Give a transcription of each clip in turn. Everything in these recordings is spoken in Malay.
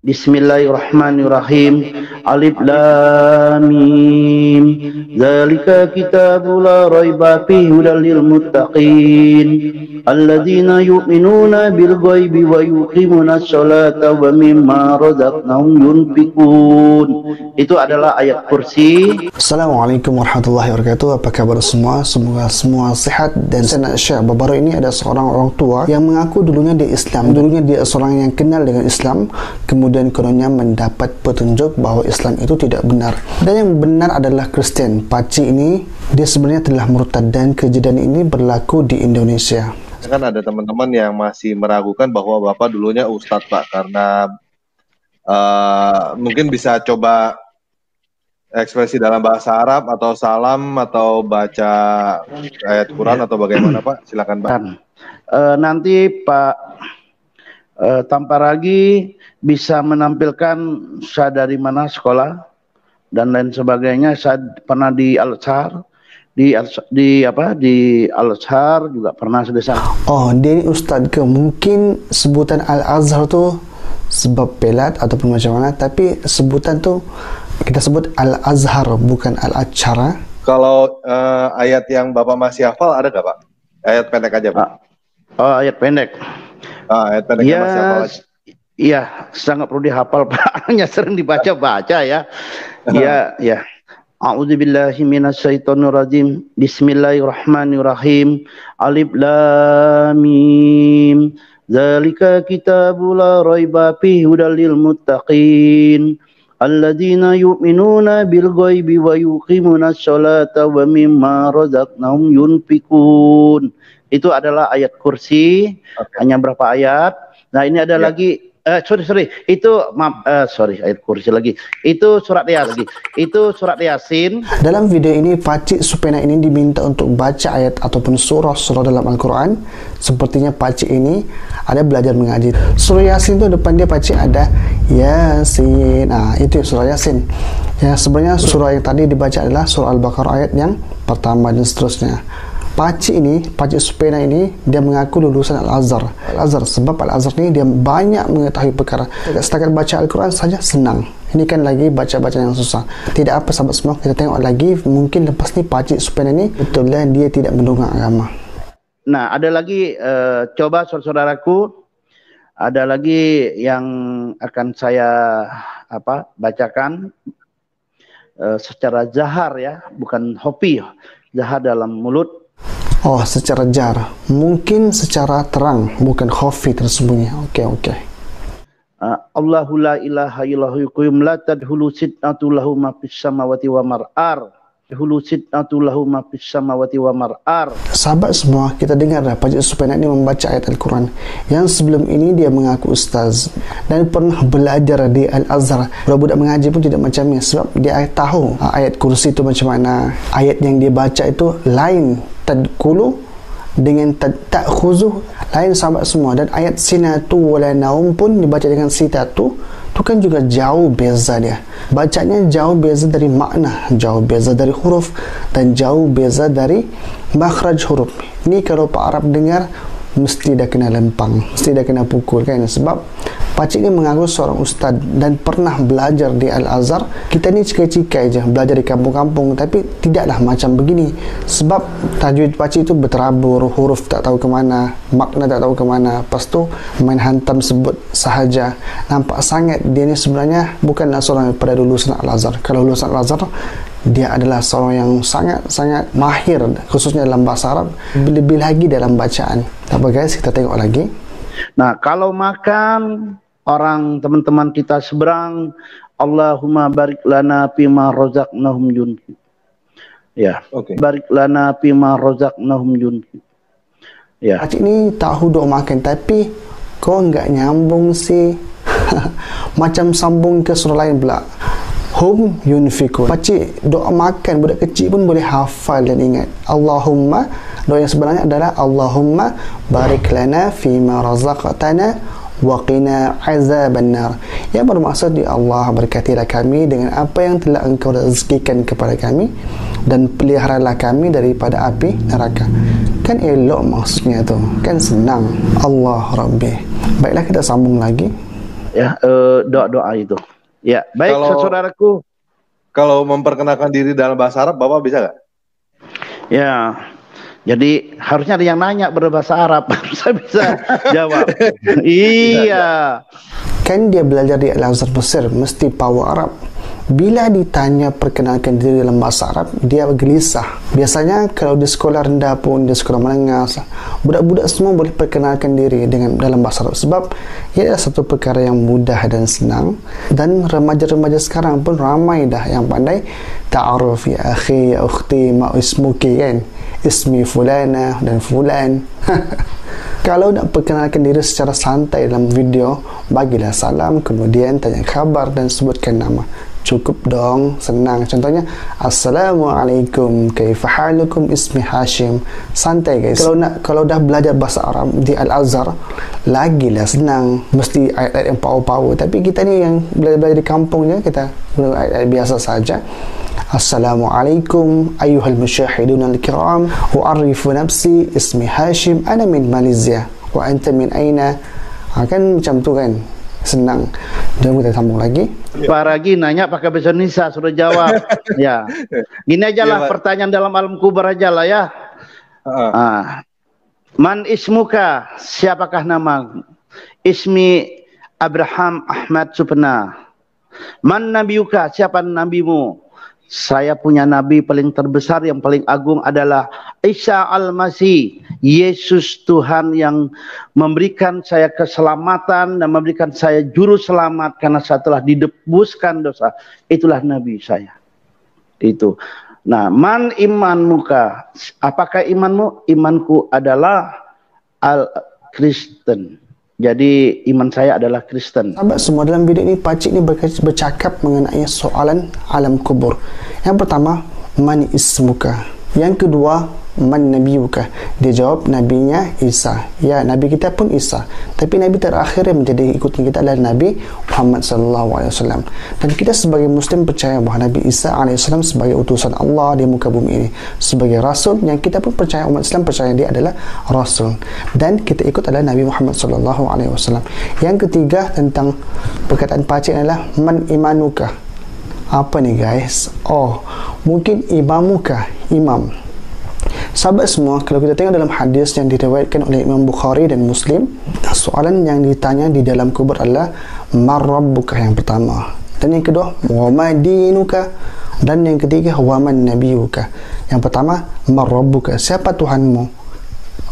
Bismillahirrahmanirrahim. Alif lam mim. Dzalika kitabul la raiba fihi hudal lil muttaqin. Alladzina yu'minuna bil ghaibi wa yuqimunas sholata wa mimma razaqnahum yunfiqun. Itu adalah ayat kursi. Assalamualaikum warahmatullahi wabarakatuh. Apa kabar semua? Semoga semua sehat. Dan saya nak share, baru ini ada seorang orang tua yang mengaku dulunya dia Islam. Dulunya dia seorang yang kenal dengan Islam, kemudian kononnya mendapat petunjuk bahawa Islam itu tidak benar, dan yang benar adalah Kristen. Pakcik ini dia sebenarnya telah murtad, dan kejadian ini berlaku di Indonesia. Kan ada teman-teman yang masih meragukan bahwa Bapak dulunya Ustadz, Pak, karena mungkin bisa coba ekspresi dalam bahasa Arab atau salam atau baca ayat Quran atau bagaimana, Pak? Silakan, Pak. Nanti Pak Tamparagi bisa menampilkan saya dari mana sekolah dan lain sebagainya. Saya pernah di Al-Azhar, di Al-Azhar juga pernah sedesa. Oh, dia ini Ustadz ke? Mungkin sebutan Al-Azhar tu sebab pelat ataupun macam mana, tapi sebutan tu kita sebut Al-Azhar, bukan Al-Azhar. Kalau ayat yang Bapak masih hafal ada nggak, Pak? Ayat pendek aja, Pak. Oh, ayat pendek. Ayat pendek yang masih hafal aja. Iya, sangat perlu dihafal, Pak. Hanya sering dibaca-baca ya. Iya, ya. A'udzubillahi minasyaitonirrajim. Bismillahirrahmanirrahim. Alif lam mim. Dzalika kitabul la raiba fihi hudal lil muttaqin. Alladzina yu'minuna bil ghaibi wa yuqimunas sholata wa mimma razaqnahum yunfiqun. Itu adalah ayat kursi. Hanya berapa ayat? Nah, ini ada lagi. Sorry. Itu ayat kursi lagi. Itu surat Yasin. Itu surat Yasin. Dalam video ini, Pakcik Supena ini diminta untuk baca ayat ataupun surah dalam Al-Quran. Sepertinya Pakcik ini ada belajar mengaji. Surah Yasin itu depan dia Pakcik ada Yasin. Itu surah Yasin. Ya, sebenarnya surah yang tadi dibaca adalah surah Al-Baqarah ayat yang pertama dan seterusnya. Pakcik Supena ini dia mengaku lulusan Al-Azhar. Sebab Al-Azhar ini dia banyak mengetahui perkara. Setakat baca Al-Quran saja senang. Ini kan lagi baca-baca yang susah. Tidak apa sahabat semua, kita tengok lagi. Mungkin lepas ni Pakcik Supena ini betulnya dia tidak mendongak agama. Nah, ada lagi coba saudaraku, ada lagi yang akan saya bacakan secara zahar ya, bukan hopi. Zahar dalam mulut. Oh, secara jar. Mungkin secara terang, bukan khafi tersembunyi. Okey. Allahu la ilaha illahu yuqim la tadhulu sitnatu lahu ma fis samawati wa mar'ar. Sahabat semua, kita dengar Pakcik Supena ini membaca ayat Al-Quran yang sebelum ini dia mengaku ustaz dan pernah belajar di Al-Azhar. Budak-budak mengaji pun tidak macam ni, sebab dia tahu ayat kursi itu macam mana. Ayat yang dia baca itu lain tadkulu dengan ta'khuzu, lain sahabat semua. Dan ayat sinatu wala naum pun dibaca dengan sitatu, itu kan juga jauh beza dia. Bacanya jauh beza dari makna, jauh beza dari huruf, dan jauh beza dari makhraj huruf. Ini kalau Pak Arab dengar mesti dah kena lempang, mesti dah kena pukul kan. Sebab Pakcik ini mengaku seorang ustaz dan pernah belajar di Al-Azhar. Kita ni cikai-cikai je belajar di kampung-kampung, tapi tidaklah macam begini. Sebab tajwid Pakcik itu berterabur, huruf tak tahu ke mana, makna tak tahu ke mana. Lepas tu main hantam sebut sahaja. Nampak sangat dia ni sebenarnya bukanlah seorang pada lulusan Al-Azhar. Kalau lulusan Al-Azhar, dia adalah seorang yang sangat-sangat mahir, khususnya dalam bahasa Arab, lebih lagi dalam bacaan. Tak apa guys, kita tengok lagi. Nah, kalau makan orang teman-teman kita seberang, Allahumma barik lana fima razaqnahum yunfiqun. Ya, barik lana fima razaqnahum yunfiqun. Ya. Pakcik ni tahu doa makan, tapi kau enggak nyambung sih. Macam sambung ke surah lain pula. Hum yunfikun. Pakcik, doa makan budak kecil pun boleh hafal dan ingat. Allahumma, doa yang sebenarnya adalah Allahumma barik lana fima razaqtana wa qina azabannar. Yang bermaksud, ya Allah, berkatilah kami dengan apa yang telah Engkau rezekikan kepada kami, dan peliharalah kami daripada api neraka. Kan elok maksudnya tu, kan senang. Allah Rabbi. Baiklah, kita sambung lagi. ya doa-doa itu. Ya, baik saudaraku. Kalau memperkenalkan diri dalam bahasa Arab, Bapak bisa nggak? Ya, jadi harusnya ada yang nanya berbahasa Arab, saya bisa jawab. Iya. Kan dia belajar di Al-Azhar Mesir, mesti tahu Arab. Bila ditanya perkenalkan diri dalam bahasa Arab, dia gelisah. Biasanya kalau di sekolah rendah pun, di sekolah menengah, budak-budak semua boleh perkenalkan diri dengan dalam bahasa Arab. Sebab ia adalah satu perkara yang mudah dan senang. Dan remaja-remaja sekarang pun ramai dah yang pandai ta'aruf, ya akhi, ya ukhti, ma ismuki, kan? Ismi fulana dan fulan. Kalau nak perkenalkan diri secara santai dalam video, bagilah salam, kemudian tanya khabar dan sebutkan nama. Cukup dong, senang. Contohnya, Assalamualaikum, kaifahalukum, ismi Hashim. Santai guys. Kalau dah belajar bahasa Arab di Al-Azhar, lagilah senang. Mesti ayat-ayat yang power-power. Tapi kita ni yang belajar di kampungnya, kita guna ayat-ayat biasa saja. Assalamualaikum ayuhal musyahidun al-kiram, u'arifu nafsi, ismi Hashim, ana min Malaysia, wa anta min aina. Kan macam tu kan, senang. Dan kita sambung lagi. Pak Ragi nanya pakai bahasa Indonesia, sudah jawab. Ya, gini aja lah, pertanyaan dalam alam kubur aja lah ya. Man ismuka, siapakah nama? Ismi Abraham Ahmad Supena. Man nabiyuka, siapa nabimu? Saya punya nabi paling terbesar, yang paling agung adalah Isa Al-Masih, Yesus Tuhan yang memberikan saya keselamatan dan memberikan saya juru selamat karena saya telah didebuskan dosa. Itulah nabi saya. Itu. Nah, man iman muka, apakah imanmu? Imanku adalah Al-Kristen. Jadi iman saya adalah Kristen. Sahabat semua, dalam video ini Pakcik ni bercakap mengenai soalan alam kubur. Yang pertama, man ismuka. Yang kedua, man nabiyuka. Dia jawab nabinya Isa. Ya, nabi kita pun Isa. Tapi nabi terakhir yang menjadi ikutan kita adalah Nabi Muhammad SAW. Dan kita sebagai Muslim percaya bahawa Nabi Isa AS sebagai utusan Allah di muka bumi ini, sebagai Rasul, yang kita pun percaya, umat Islam percaya dia adalah Rasul. Dan kita ikut adalah Nabi Muhammad SAW. Yang ketiga tentang perkataan Pakcik adalah man imanuka. Apa ni guys? Oh, mungkin imamuka, imam. Sahabat semua, kalau kita tengok dalam hadis yang diriwayatkan oleh Imam Bukhari dan Muslim, soalan yang ditanya di dalam kubur adalah man rabbuka, yang pertama. Dan yang kedua, wa ma dinuka. Dan yang ketiga, wa man nabiyuka. Yang pertama, man rabbuka, siapa Tuhanmu?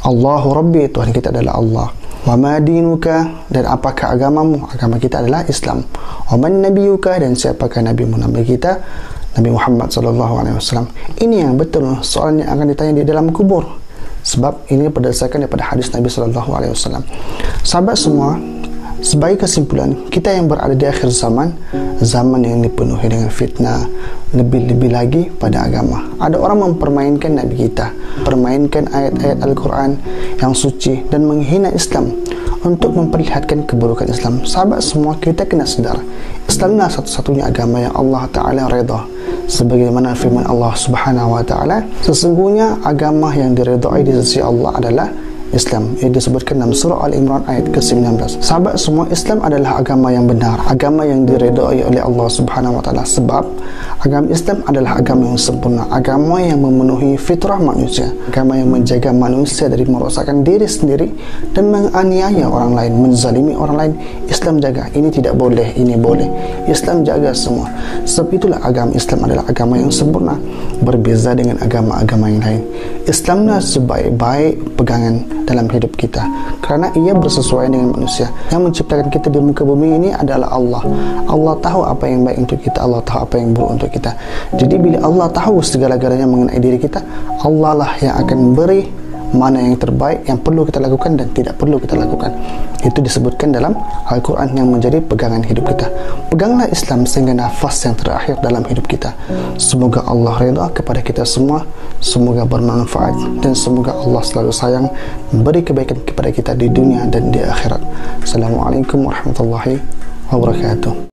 Allahu Rabbi, Tuhan kita adalah Allah. Wa ma dinuka, dan apakah agamamu? Agama kita adalah Islam. Wa man nabiyuka, dan siapakah nabimu? Nabi kita Nabi Muhammad SAW. Ini yang betul soalan yang akan ditanya di dalam kubur. Sebab ini berdasarkan daripada hadis Nabi SAW. Sahabat semua, sebagai kesimpulan, kita yang berada di akhir zaman, zaman yang dipenuhi dengan fitnah, lebih-lebih lagi pada agama. Ada orang mempermainkan Nabi kita, permainkan ayat-ayat Al-Quran yang suci dan menghina Islam untuk memperlihatkan keburukan Islam. Sahabat semua, kita kena sedar, Islamlah satu-satunya agama yang Allah Ta'ala redha. Sebagaimana firman Allah Subhanahu Wa Ta'ala, sesungguhnya agama yang diredai di sisi Allah adalah Islam. Ia disebutkan dalam surah Al-Imran ayat ke-19. Sahabat semua, Islam adalah agama yang benar, agama yang diredai oleh Allah Subhanahu Wa Ta'ala. Sebab agama Islam adalah agama yang sempurna, agama yang memenuhi fitrah manusia, agama yang menjaga manusia dari merosakkan diri sendiri dan menganiaya orang lain, menzalimi orang lain. Islam jaga, ini tidak boleh, ini boleh. Islam jaga semua. Sebab itulah agama Islam adalah agama yang sempurna, berbeza dengan agama-agama yang lain. Islamlah sebaik-baik pegangan dalam hidup kita, kerana ia bersesuaian dengan manusia. Yang menciptakan kita di muka bumi ini adalah Allah. Allah tahu apa yang baik untuk kita, Allah tahu apa yang buruk untuk kita. Jadi bila Allah tahu segala-galanya mengenai diri kita, Allah lah yang akan beri mana yang terbaik, yang perlu kita lakukan dan tidak perlu kita lakukan. Itu disebutkan dalam Al-Quran yang menjadi pegangan hidup kita. Peganglah Islam sehingga nafas yang terakhir dalam hidup kita. Semoga Allah redha kepada kita semua, semoga bermanfaat, dan semoga Allah selalu sayang, beri kebaikan kepada kita di dunia dan di akhirat. Assalamualaikum warahmatullahi wabarakatuh.